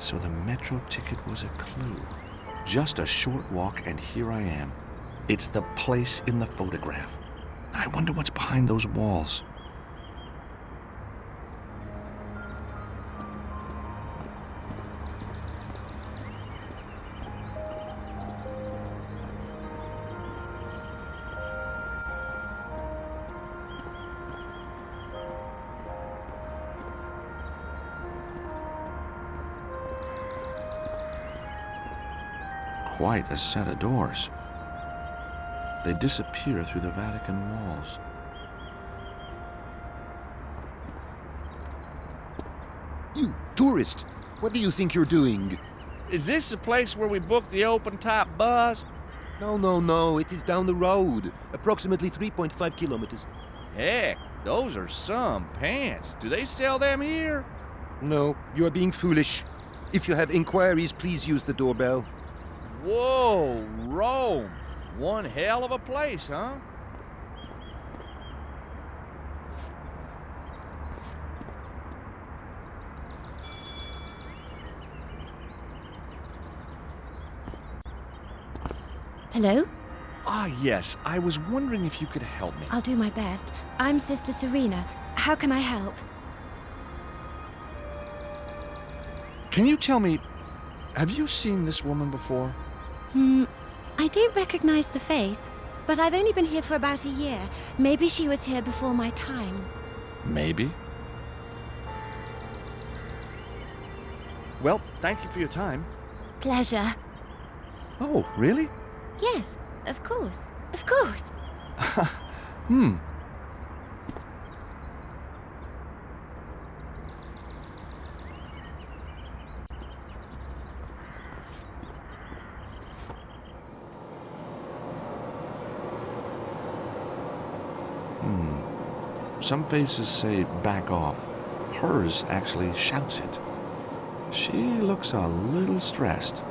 So the metro ticket was a clue. Just a short walk, and here I am. It's the place in the photograph. I wonder what's behind those walls. Quite a set of doors. They disappear through the Vatican walls. You tourist, what do you think you're doing? Is this the place where we booked the open-top bus? No, it is down the road, approximately 3.5 kilometers. Heck, those are some pants. Do they sell them here? No, you are being foolish. If you have inquiries, please use the doorbell. Whoa, Rome. One hell of a place, huh? Hello? Ah, yes. I was wondering if you could help me. I'll do my best. I'm Sister Serena. How can I help? Can you tell me, have you seen this woman before? I don't recognize the face, but I've only been here for about a year. Maybe she was here before my time. Maybe. Well, thank you for your time. Pleasure. Oh, really? Yes, of course. Of course. Some faces say back off. Hers actually shouts it. She looks a little stressed.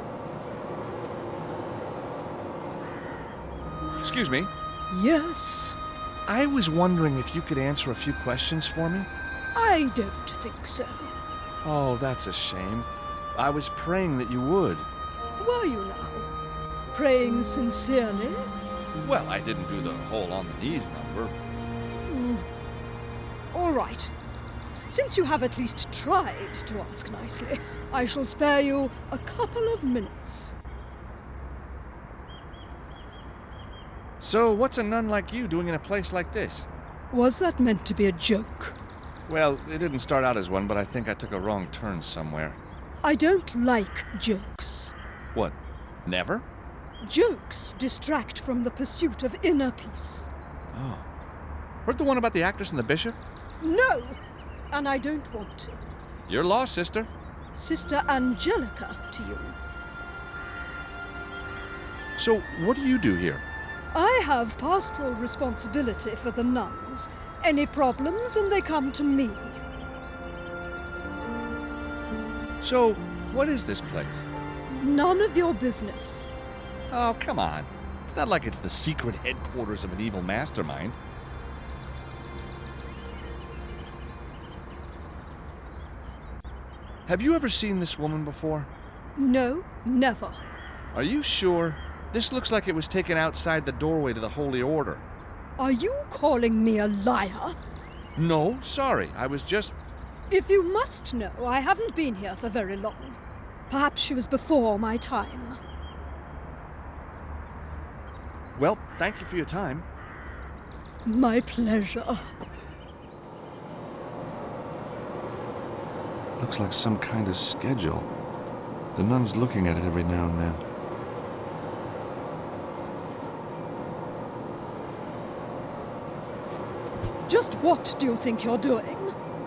Excuse me. Yes, I was wondering if you could answer a few questions for me. I don't think so. Oh, that's a shame. I was praying that you would. Were you now? Praying sincerely? Well, I didn't do the whole on the knees number. All right. Since you have at least tried to ask nicely, I shall spare you a couple of minutes. So, what's a nun like you doing in a place like this? Was that meant to be a joke? Well, it didn't start out as one, but I think I took a wrong turn somewhere. I don't like jokes. What? Never? Jokes distract from the pursuit of inner peace. Oh. Heard the one about the actress and the bishop? No! And I don't want to. You're lost, sister. Sister Angelica to you. So, what do you do here? I have pastoral responsibility for the nuns. Any problems and they come to me. So, what is this place? None of your business. Oh, come on. It's not like it's the secret headquarters of an evil mastermind. Have you ever seen this woman before? No, never. Are you sure? This looks like it was taken outside the doorway to the Holy Order. Are you calling me a liar? No, sorry. I was just... If you must know, I haven't been here for very long. Perhaps she was before my time. Well, thank you for your time. My pleasure. Looks like some kind of schedule. The nun's looking at it every now and then. Just what do you think you're doing?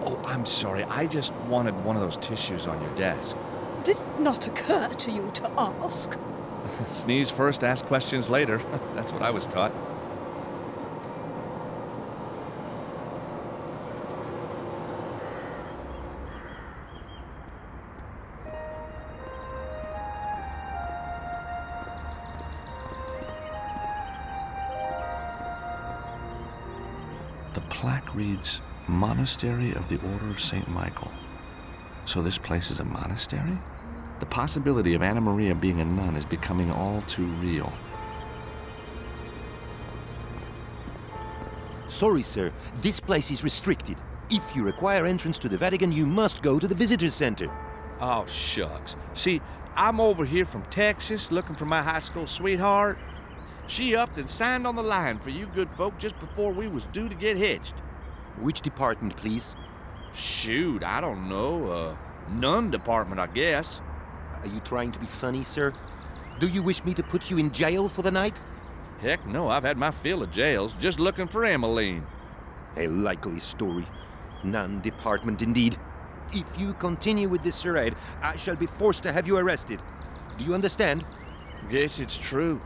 Oh, I'm sorry. I just wanted one of those tissues on your desk. Did it not occur to you to ask? Sneeze first, ask questions later. That's what I was taught. The plaque reads, Monastery of the Order of St. Michael. So this place is a monastery? The possibility of Anna Maria being a nun is becoming all too real. Sorry, sir. This place is restricted. If you require entrance to the Vatican, you must go to the visitor's center. Oh, shucks. See, I'm over here from Texas looking for my high school sweetheart. She upped and signed on the line for you good folk just before we was due to get hitched. Which department, please? Shoot, I don't know. Nun department, I guess. Are you trying to be funny, sir? Do you wish me to put you in jail for the night? Heck no, I've had my fill of jails just looking for Emmeline. A likely story. Nun department indeed. If you continue with this charade, I shall be forced to have you arrested. Do you understand? Guess it's true.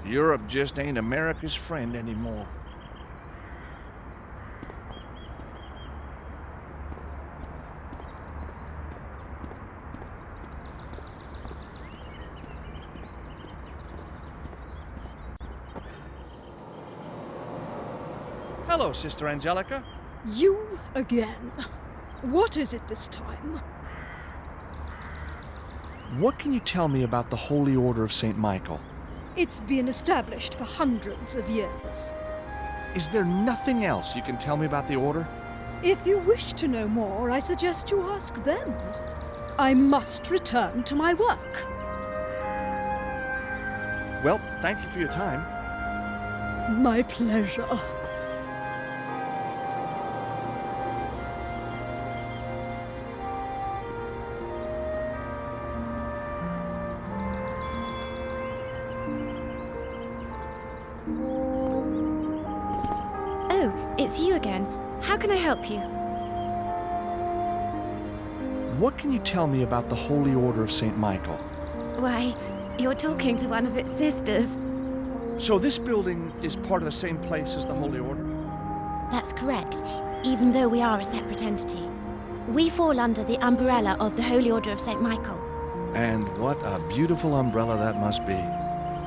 Europe just ain't America's friend anymore. Hello, Sister Angelica. You again. What is it this time? What can you tell me about the Holy Order of St. Michael? It's been established for hundreds of years. Is there nothing else you can tell me about the order? If you wish to know more, I suggest you ask them. I must return to my work. Well, thank you for your time. My pleasure. Oh, it's you again. How can I help you? What can you tell me about the Holy Order of St. Michael? Why, you're talking to one of its sisters. So this building is part of the same place as the Holy Order? That's correct, even though we are a separate entity. We fall under the umbrella of the Holy Order of St. Michael. And what a beautiful umbrella that must be.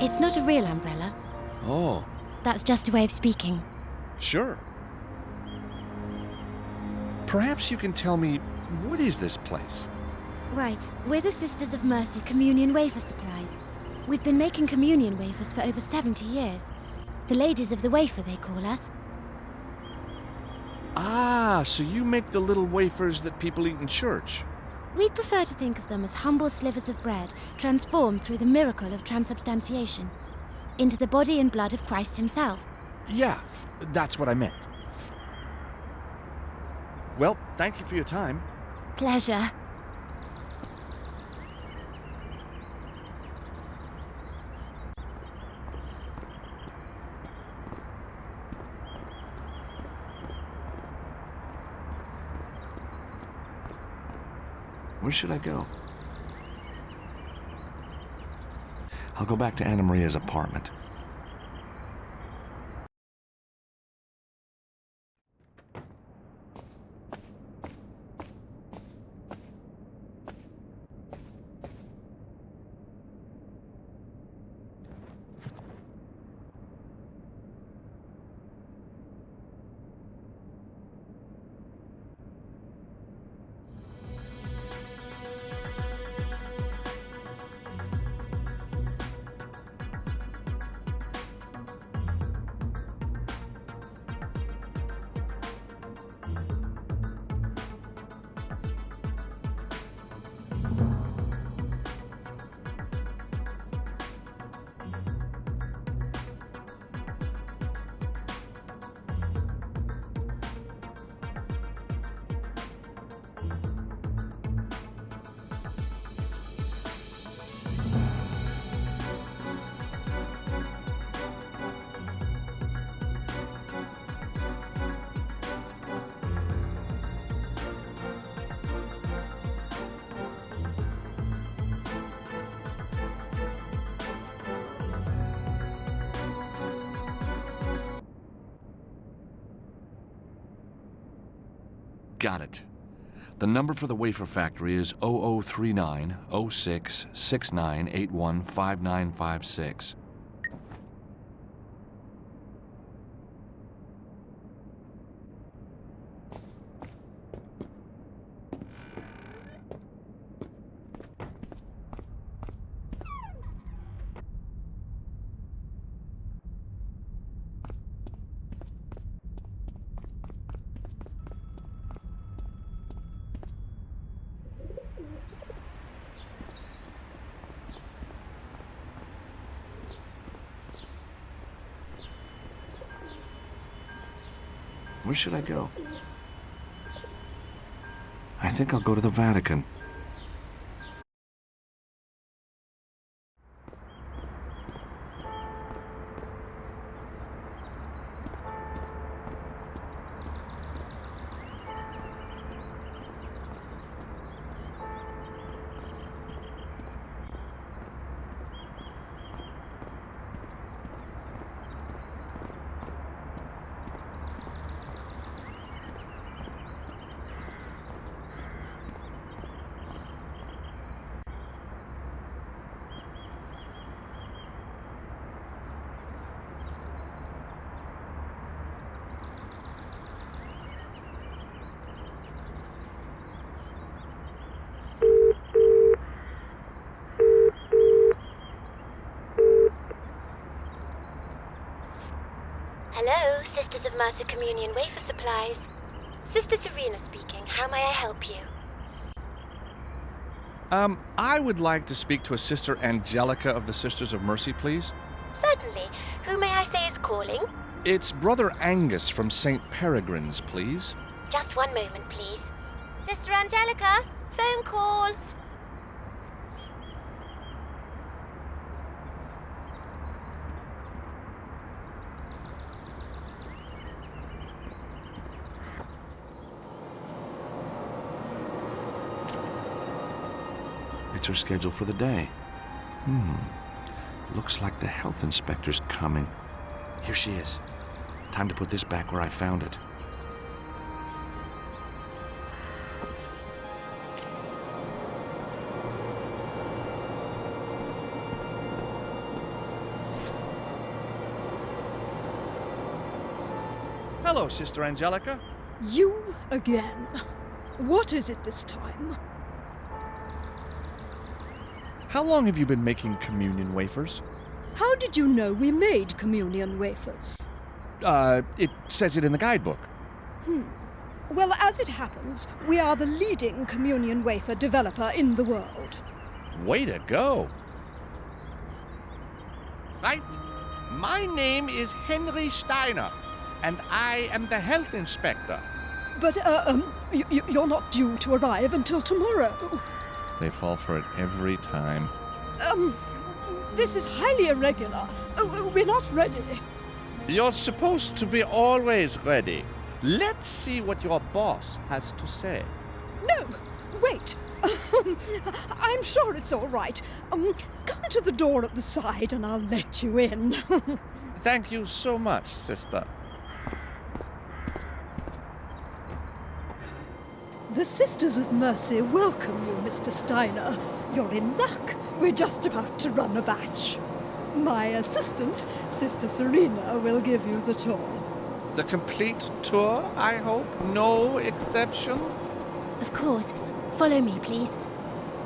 It's not a real umbrella. Oh, That's just a way of speaking. sure. Perhaps you can tell me, what is this place? Why, we're the Sisters of Mercy Communion Wafer Supplies. We've been making communion wafers for over 70 years. The Ladies of the Wafer, they call us. Ah, so you make the little wafers that people eat in church. We prefer to think of them as humble slivers of bread transformed through the miracle of transubstantiation into the body and blood of Christ himself. Yeah, that's what I meant. Well, thank you for your time. Pleasure. Where should I go? I'll go back to Anna Maria's apartment. Got it. The number for the wafer factory is 0039 06 6981 5956. Where should I go? I think I'll go to the Vatican. Hello, Sisters of Mercy Communion Wafer Supplies. Sister Serena speaking. How may I help you? I would like to speak to a Sister Angelica of the Sisters of Mercy, please. Certainly. Who may I say is calling? It's Brother Angus from St. Peregrine's, please. Just one moment, please. Sister Angelica, phone call. It's her schedule for the day. Looks like the health inspector's coming. Here she is. Time to put this back where I found it. Hello, Sister Angelica. You again. What is it this time? How long have you been making communion wafers? How did you know we made communion wafers? It says it in the guidebook. Well, as it happens, we are the leading communion wafer developer in the world. Way to go. Right. My name is Henry Steiner, and I am the health inspector. But, you're not due to arrive until tomorrow. They fall for it every time. This is highly irregular. We're not ready. You're supposed to be always ready. Let's see what your boss has to say. No, wait. I'm sure it's all right. Come to the door at the side and I'll let you in. Thank you so much, sister. The Sisters of Mercy welcome you, Mr. Steiner. You're in luck. We're just about to run a batch. My assistant, Sister Serena, will give you the tour. The complete tour, I hope? No exceptions? Of course. Follow me, please.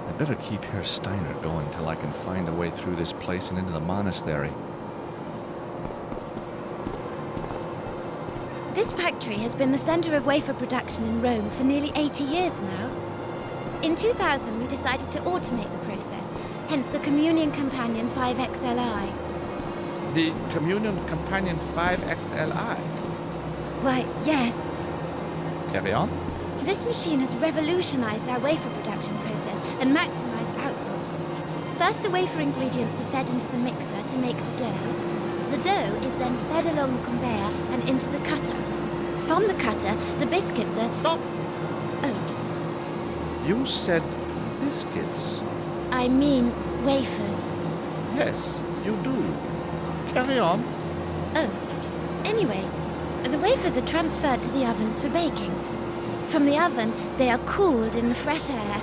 I better keep Herr Steiner going till I can find a way through this place and into the monastery. This factory has been the center of wafer production in Rome for nearly 80 years now. In 2000, we decided to automate the process, hence the Communion Companion 5XLI. The Communion Companion 5XLI? Why, yes. Carry on. This machine has revolutionized our wafer production process and maximized output. First, the wafer ingredients are fed into the mixer to make the dough. The dough is then fed along the conveyor and into the cutter. From the cutter, the biscuits are... Stop! Oh, You said biscuits. I mean wafers. Yes, you do. Carry on. Oh, anyway, the wafers are transferred to the ovens for baking. From the oven, they are cooled in the fresh air.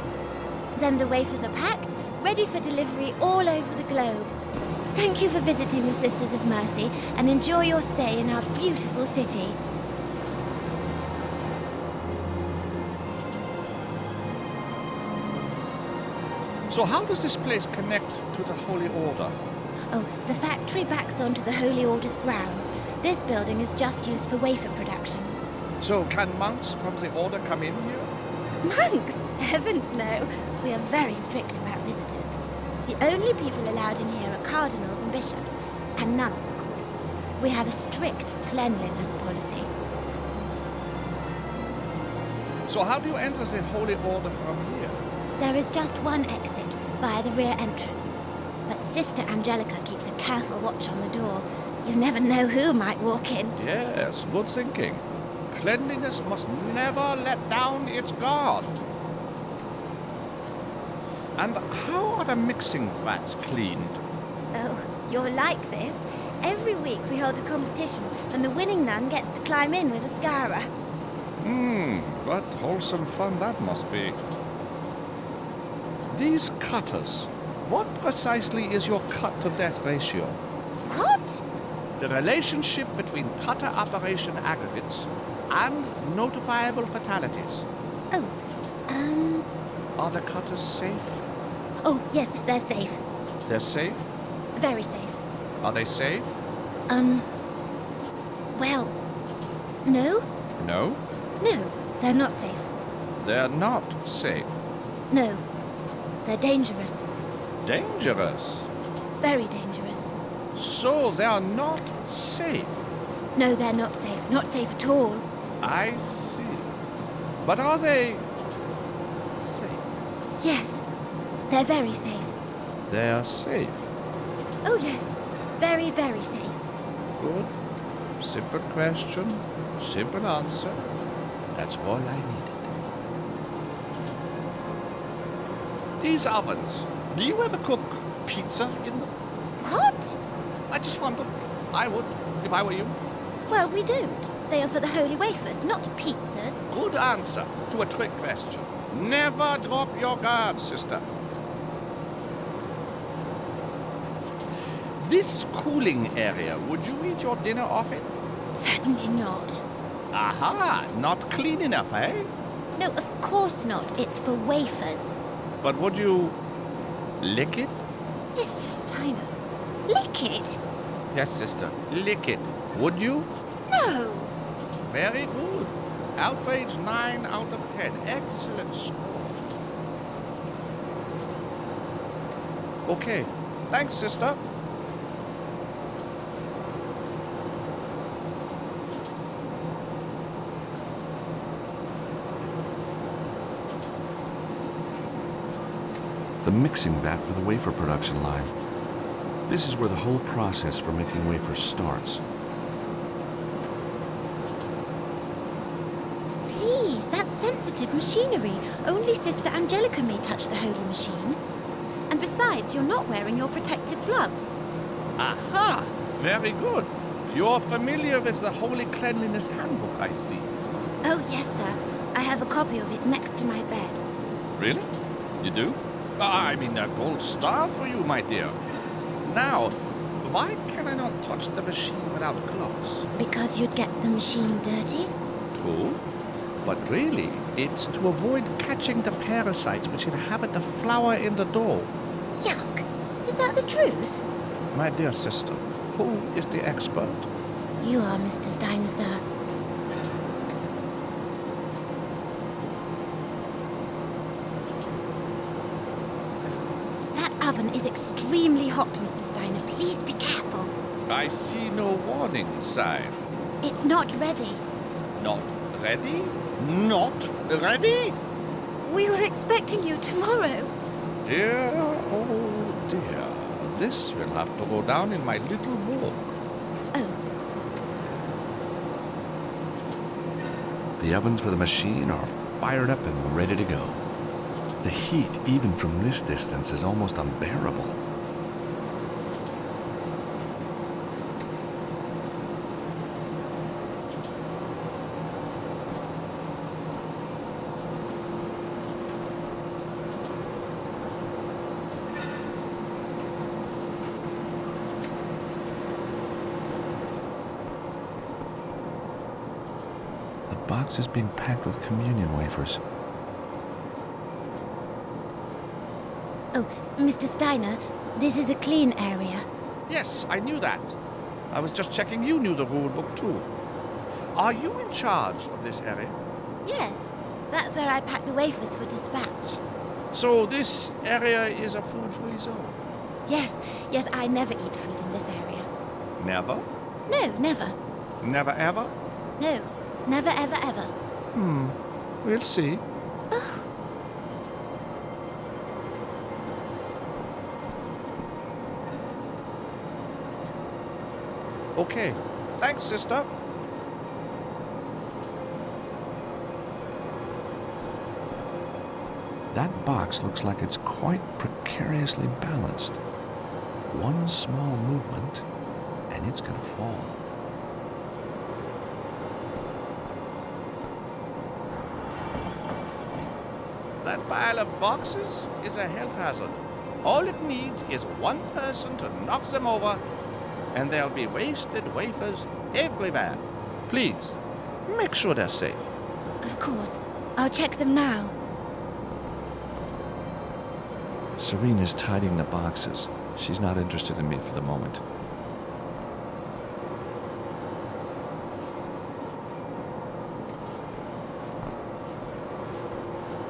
Then the wafers are packed, ready for delivery all over the globe. Thank you for visiting the Sisters of Mercy and enjoy your stay in our beautiful city. So how does this place connect to the Holy Order? Oh, the factory backs onto the Holy Order's grounds. This building is just used for wafer production. So can monks from the Order come in here? Monks? Heavens no. We are very strict about visitors. The only people allowed in here are cardinals and bishops, and nuns, of course. We have a strict cleanliness policy. So how do you enter the Holy Order from here? There is just one exit, via the rear entrance. But Sister Angelica keeps a careful watch on the door. You never know who might walk in. Yes, good thinking. Cleanliness must never let down its guard. And how are the mixing vats cleaned? Oh, you're like this. Every week we hold a competition, and the winning nun gets to climb in with a scara. What wholesome fun that must be. These cutters, what precisely is your cut-to-death ratio? What? The relationship between cutter operation aggregates and notifiable fatalities. Oh, Are the cutters safe? Oh, yes, they're safe. They're safe? Very safe. Are they safe? Well, no? No, No, they're not safe. they're not safe. No, they're dangerous. Dangerous. Very dangerous. So they are not safe. No, they're not safe. Not safe at all. I see. But are they safe? Yes, they're very safe. They are safe. Oh, yes, very, very safe. Good. Simple question, simple answer. That's all I needed. These ovens, do you ever cook pizza in them? What? I just wondered. I would, if I were you. Well, we don't. They are for the holy wafers, not pizzas. Good answer to a trick question. Never drop your guard, sister. This cooling area, would you eat your dinner off it? Certainly not. Aha, not clean enough, eh? No, of course not. It's for wafers. But would you lick it? Mr. Steiner, lick it? Yes, sister, lick it. Would you? No. Very good. Outrage 9 out of 10. Excellent score. Okay. Thanks, sister. The mixing vat for the wafer production line. This is where the whole process for making wafers starts. Please, that's sensitive machinery. Only Sister Angelica may touch the holy machine. And besides, you're not wearing your protective gloves. Aha! Very good. You're familiar with the Holy Cleanliness Handbook, I see. Oh, yes, sir. I have a copy of it next to my bed. Really? You do? I mean, a gold star for you, my dear. Now, why can I not touch the machine without gloves? Because you'd get the machine dirty? True. But really, it's to avoid catching the parasites which inhabit the flour in the dough. Yuck. Is that the truth? My dear sister, who is the expert? You are, Mr. Steiner, sir. That oven is extremely hot, Mr. Steiner. Please be careful. I see no warning sign. It's not ready. Not ready? Not ready? We were expecting you tomorrow. Dear, oh dear. This will have to go down in my little book. Oh, The ovens for the machine are fired up and ready to go. The heat, even from this distance, is almost unbearable. The box is being packed with communion wafers. oh, Mr. Steiner, this is a clean area. Yes, I knew that. I was just checking you knew the rule book too. Are you in charge of this area? Yes, that's where I pack the wafers for dispatch. So this area is a food-free zone? Yes, yes, I never eat food in this area. Never? No, never. Never ever? No, never, ever, ever. We'll see. Okay. Thanks, sister. That box looks like it's quite precariously balanced. One small movement, and it's gonna fall. That pile of boxes is a health hazard. All it needs is one person to knock them over, and there'll be wasted wafers everywhere. Please, make sure they're safe. Of course. I'll check them now. Serena's tidying the boxes. She's not interested in me for the moment.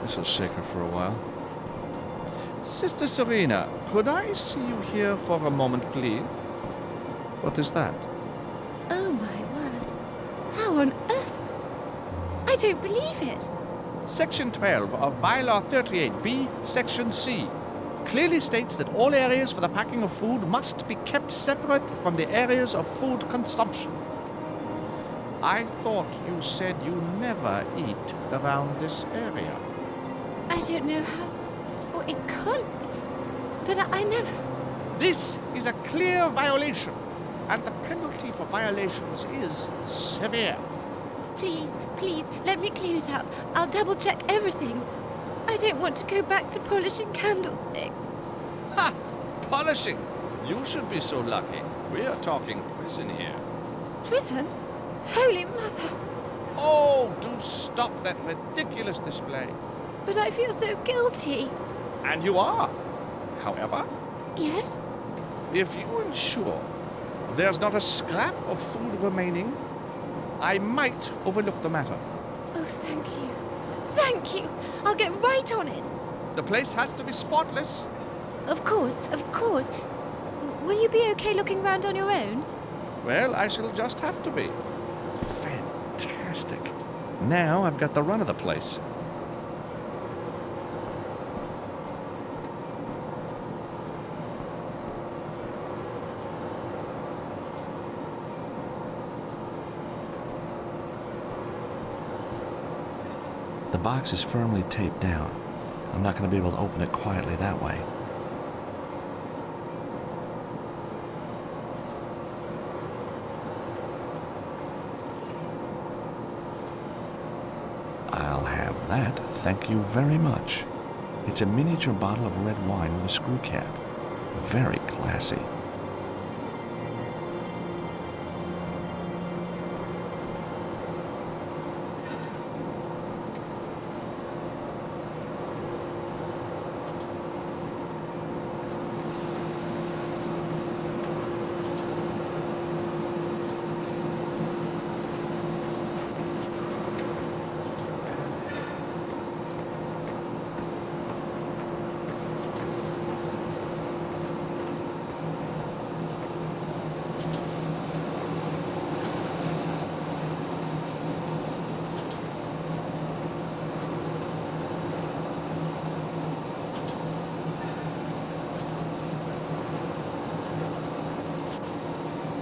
This'll shake her for a while. Sister Serena, could I see you here for a moment, please? What is that? Oh my word. How on earth? I don't believe it. Section 12 of Bylaw 38B, Section C, clearly states that all areas for the packing of food must be kept separate from the areas of food consumption. I thought you said you never eat around this area. I don't know how. Oh, it can't be. But I never. This is a clear violation, and the penalty for violations is severe. Please, please, let me clean it up. I'll double check everything. I don't want to go back to polishing candlesticks. Ha! Polishing! You should be so lucky. We are talking prison here. Prison? Holy Mother. Oh, do stop that ridiculous display. But I feel so guilty. And you are. However, Yes? if you ensure there's not a scrap of food remaining, I might overlook the matter. Oh, thank you. Thank you. I'll get right on it. The place has to be spotless. Of course, of course. Will you be okay looking around on your own? Well, I shall just have to be. Fantastic. Now I've got the run of the place. The box is firmly taped down. I'm not going to be able to open it quietly that way. I'll have that, thank you very much. It's a miniature bottle of red wine with a screw cap. Very classy.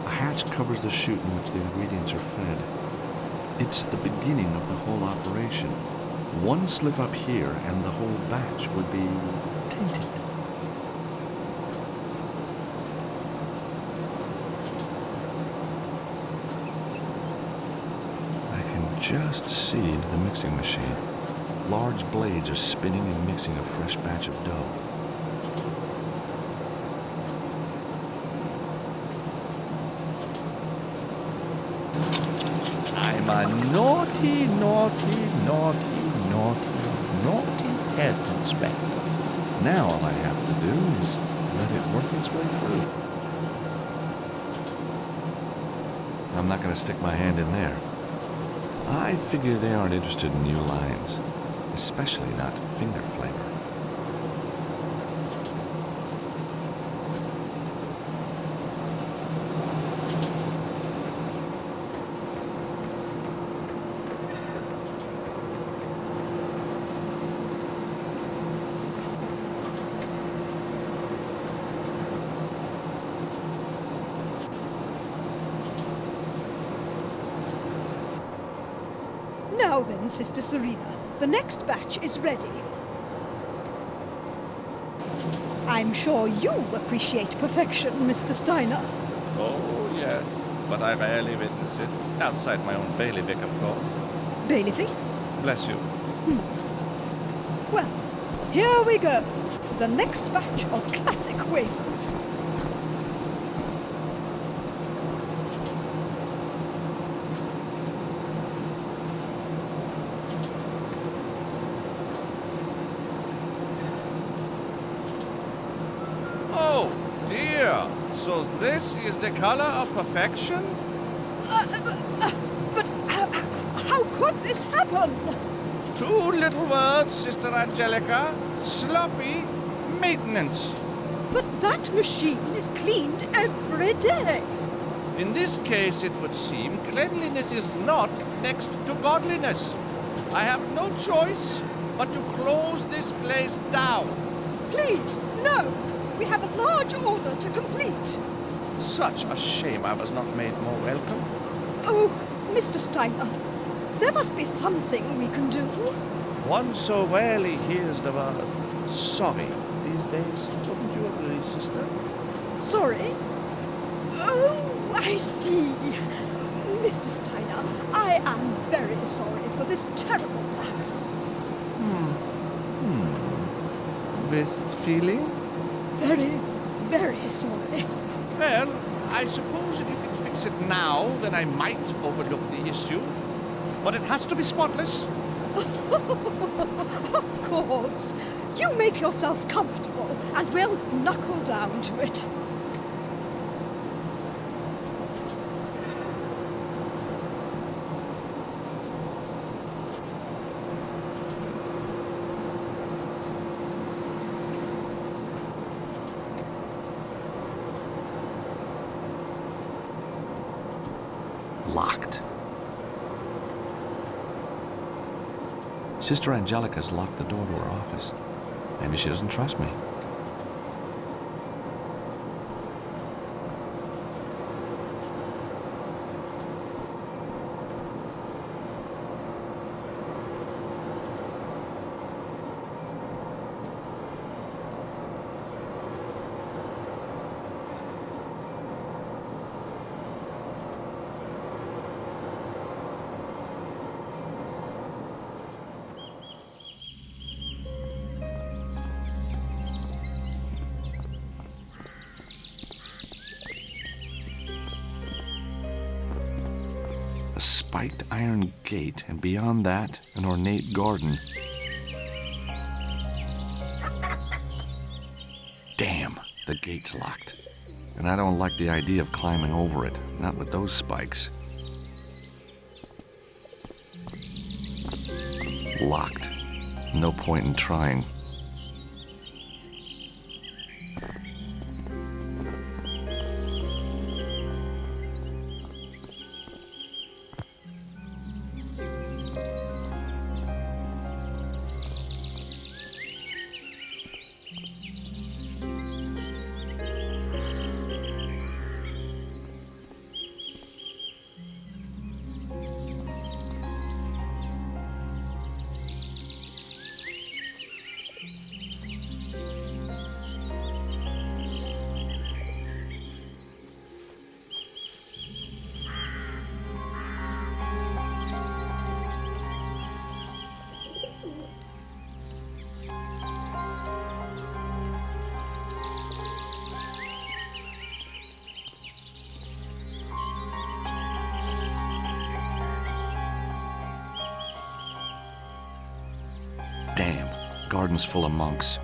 Hatch covers the chute in which the ingredients are fed. It's the beginning of the whole operation. One slip up here and the whole batch would be tainted. I can just see into the mixing machine. Large blades are spinning and mixing a fresh batch of dough. I'm a naughty, naughty, naughty, naughty, naughty head inspector. Now all I have to do is let it work its way through. I'm not going to stick my hand in there. I figure they aren't interested in new lines, especially not finger flavor. Now then, Sister Serena, the next batch is ready. I'm sure you appreciate perfection, Mr. Steiner. Oh, yes, but I rarely witness it. Outside my own bailiwick, of course. Bailiffy? Bless you. Well, here we go. The next batch of classic wafers. Oh, dear. So this is the color of perfection? But how could this happen? Two little words, Sister Angelica. Sloppy maintenance. But that machine is cleaned every day. In this case, it would seem cleanliness is not next to godliness. I have no choice but to close this place down. Please, no. We have a large order to complete. Such a shame I was not made more welcome. Oh, Mr. Steiner, there must be something we can do. One so rarely hears the word sorry these days. Wouldn't you agree, sister? Sorry? Oh, I see. Mr. Steiner, I am very sorry for this terrible lapse. With feeling? Very, very sorry. Well, I suppose if you can fix it now, then I might overlook the issue. But it has to be spotless. Of course. You make yourself comfortable, and we'll knuckle down to it. Locked. Sister Angelica's locked the door to her office. Maybe she doesn't trust me. A spiked iron gate, and beyond that, an ornate garden. Damn, the gate's locked. And I don't like the idea of climbing over it, not with those spikes. Locked. No point in trying. Damn, garden's full of monks.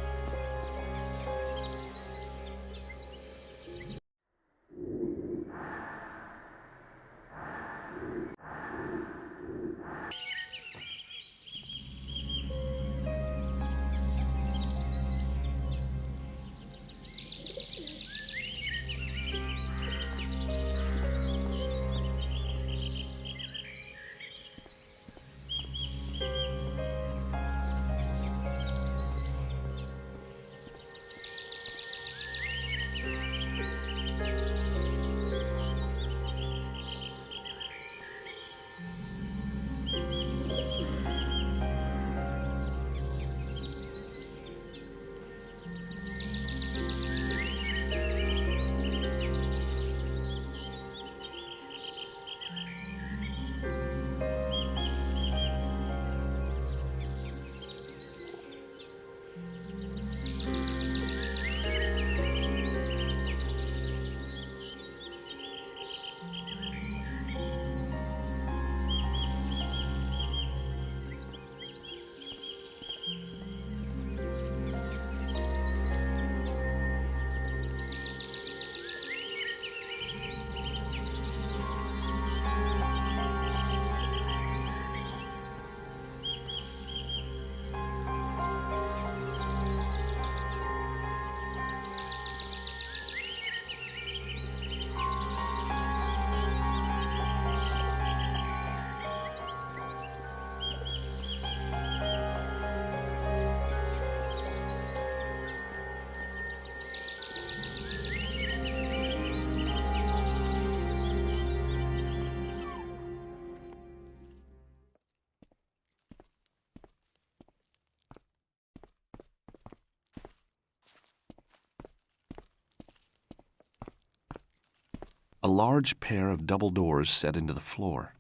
large pair of double doors set into the floor.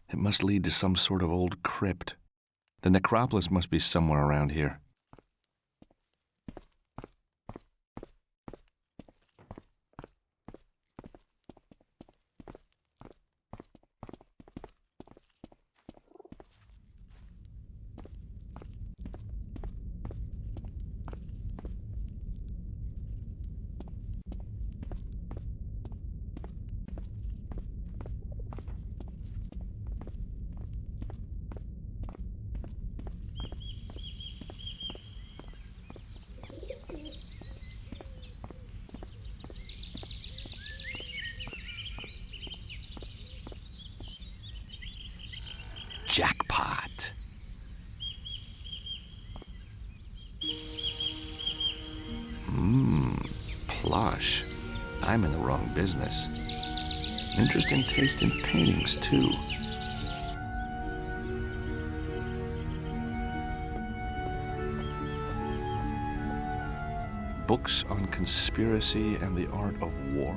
It must lead to some sort of old crypt. The necropolis must be somewhere around here. Jackpot. Plush. I'm in the wrong business. Interesting taste in paintings, too. Books on conspiracy and the art of war?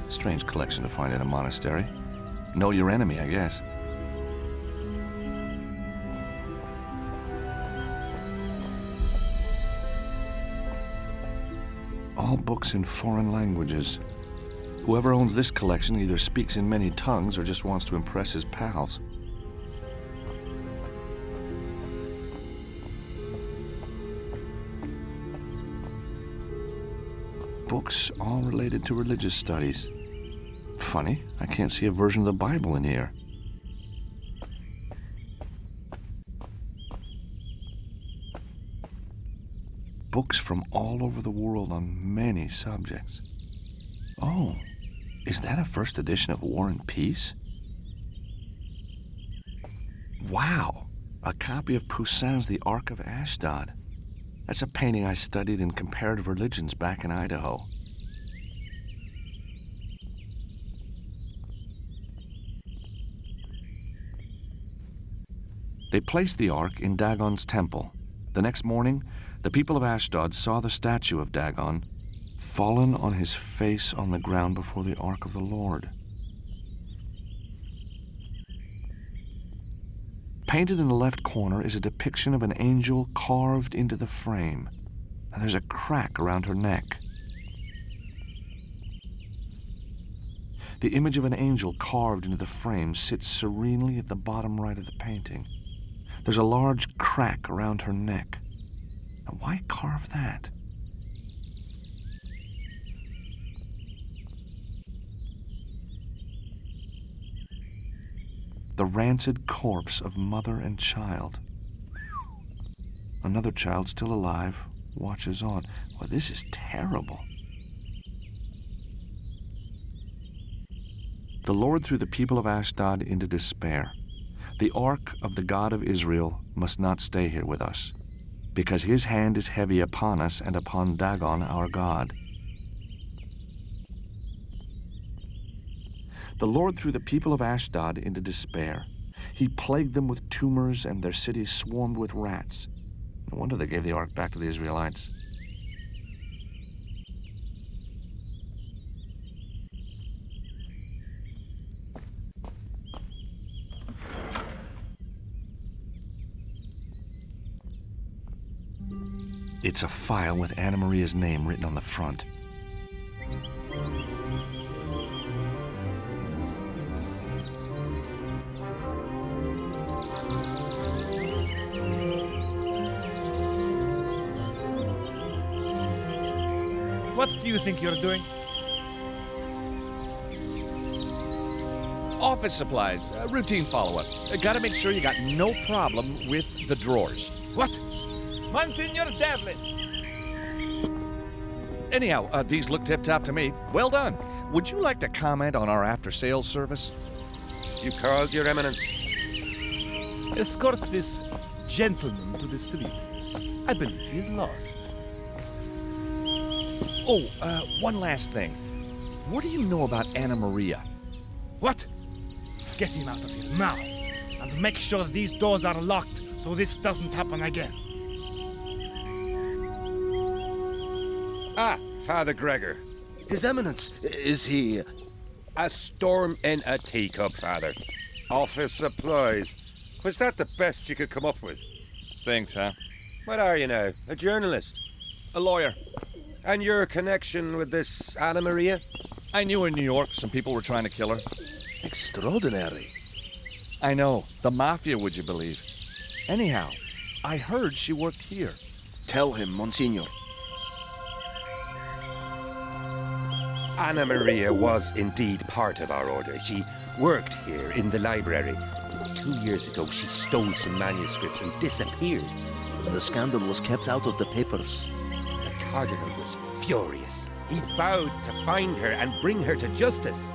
Strange collection to find in a monastery. Know your enemy, I guess. All books in foreign languages. Whoever owns this collection either speaks in many tongues or just wants to impress his pals. Books all related to religious studies. Funny, I can't see a version of the Bible in here. Books from all over the world on many subjects. Oh, is that a first edition of War and Peace? Wow, a copy of Poussin's The Ark of Ashdod. That's a painting I studied in comparative religions back in Idaho. They placed the Ark in Dagon's temple. The next morning, the people of Ashdod saw the statue of Dagon fallen on his face on the ground before the Ark of the Lord. Painted in the left corner is a depiction of an angel carved into the frame, and there's a crack around her neck. The image of an angel carved into the frame sits serenely at the bottom right of the painting. There's a large crack around her neck. Now, why carve that? The rancid corpse of mother and child. Another child still alive watches on. Well, this is terrible. The Lord threw the people of Ashdod into despair. The ark of the God of Israel must not stay here with us, because his hand is heavy upon us and upon Dagon our God. The Lord threw the people of Ashdod into despair. He plagued them with tumors, and their cities swarmed with rats. No wonder they gave the ark back to the Israelites. It's a file with Anna Maria's name written on the front. What do you think you're doing? Office supplies, routine follow-up. Gotta make sure you got no problem with the drawers. What? Monsignor Devlin! Anyhow, these look tip-top to me. Well done. Would you like to comment on our after-sales service? You called, Your Eminence? Escort this gentleman to the street. I believe he is lost. Oh, one last thing. What do you know about Anna Maria? What? Get him out of here now. And make sure these doors are locked so this doesn't happen again. Ah, Father Gregor. His Eminence, is he... A storm in a teacup, Father. Office supplies. Was that the best you could come up with? Stinks, huh? What are you now? A journalist? A lawyer. And your connection with this Anna Maria? I knew her in New York. Some people were trying to kill her. Extraordinary. I know. The mafia, would you believe? Anyhow, I heard she worked here. Tell him, Monsignor. Anna Maria was indeed part of our order. She worked here in the library. 2 years ago, she stole some manuscripts and disappeared. The scandal was kept out of the papers. The Cardinal was furious. He vowed to find her and bring her to justice.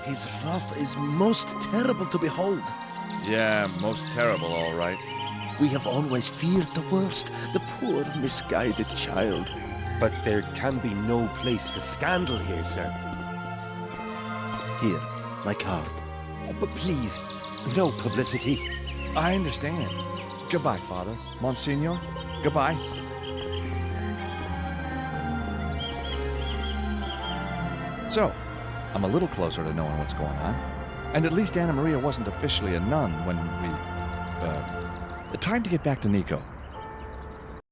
His wrath is most terrible to behold. Yeah, most terrible, all right. We have always feared the worst, the poor, misguided child. But there can be no place for scandal here, sir. Here, my card. Oh, but please, no publicity. I understand. Goodbye, Father. Monsignor, goodbye. So, I'm a little closer to knowing what's going on. And at least Anna Maria wasn't officially a nun when we... Time to get back to Nico.